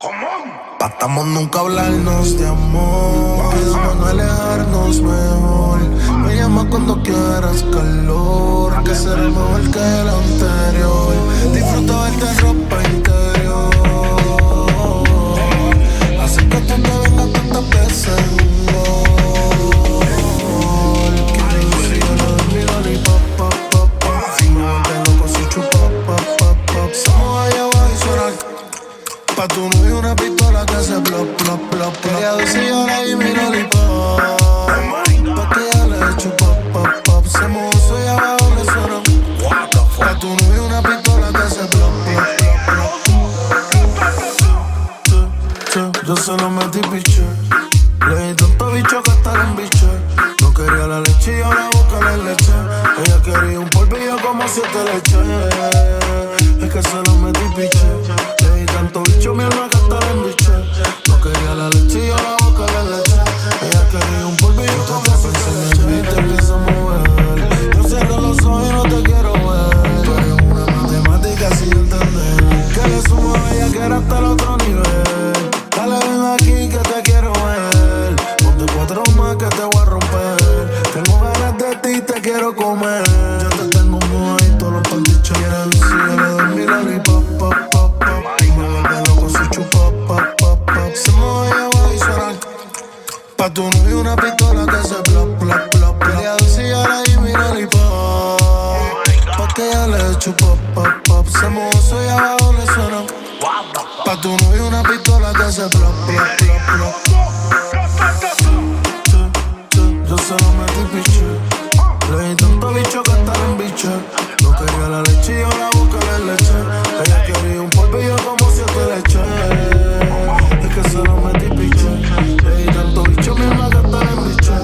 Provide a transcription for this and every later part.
Pactamos nunca hablarnos de amor, quedamos no alejarnos mejor. Me llamas cuando quieras calor, que será mejor que el anterior. Disfruto verte en ropa interior, hace que tú te vengas tantas veces. Quiero decir yo le doy mi lollipop, pop, pop, pop. Si me vuelve loco si chupa, pop, pop, pop. Somos allá abajo y suena pa' tu novio una pistola que hace plop, plop, plop, plop. Ella dice yo le di mi lollipop, pa' que ella le echo pop, pop, pop. Se mozo y abajo le suena. Pa' tu novio una pistola que hace plop, plop, plop, plop. Yo se lo metí piche, le di tanto bicho que hasta la embiche. No quería la leche y yo la boca le leche. Ella quería un polvillo como 7 leches. Es que se lo metí piche, le di tanto bicho mi alma que hasta la embiche. No quería la leche y yo la boca le leche. Ella quería un polvillo como 7 leches. Y te empiezo a mover, yo cierro los ojos y no te quiero ver. Tú eres una matemática sin entender, que le sumo a ella que era hasta el otro nivel. Dale ven aquí que te quiero ver, ponte 4 más que te voy a romper. Tengo ganas de ti, te quiero comer. Yo te tengo mojadito los pantichos. Quiero decir yo le doy mi lollipop, pop, pop, pop. Y me vuelve loco si chupa, pop, pop, pop. Se mueve allá abajo y suena. Pa' tu novio una pistola que hace plop, plop, plop, plop. Ella dice yo le di mi lollipop, pa' que ella le echo pop, pop, pop. Se mozo y abajo le suena. Pa' tu novio una pistola que hace plop, plop, plop, plop. Yo se lo metí piche, le di tanto bicho que hasta la embiche. No quería la leche y yo la boca le leche. Ella quería un polvillo como 7 leches. Es que se lo metí piche, le di tanto bicho mi alma que hasta la embiche.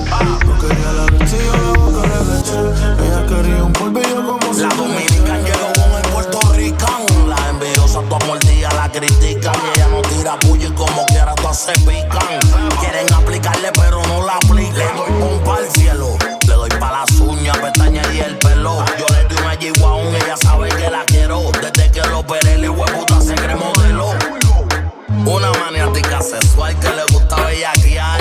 No quería la leche y yo la boca le leche. Ella quería un polvillo como 7 leches. La Dominican llegó con el Puerto Rican. Las envidiosas todas mordidas la critican. Y ella no tira puño y como quiera todas se pican. Quieren aplicarle pero no la aplican. Le doy pompa al cielo, le doy pa' las uñas, pestañas y el pelo. Yo le doy una G-Wagon, ella sabe que la quiero. Desde que lo operé, el hueputa se cree modelo. Una maniática sexual que le gusta bellaquear,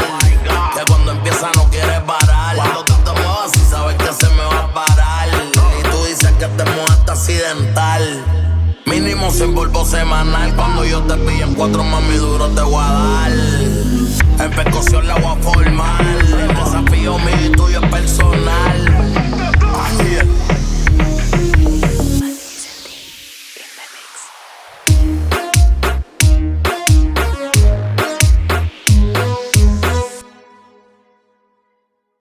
que cuando empieza no quiere parar. Cuando tú te muevas y sabes que se me va a parar. Y tú dices que te mueves accidental. Mínimo 100 polvo semanal. Cuando yo te pillo en 4 mami duro te voy a dar. En percusión la voy a formar. El desafío mío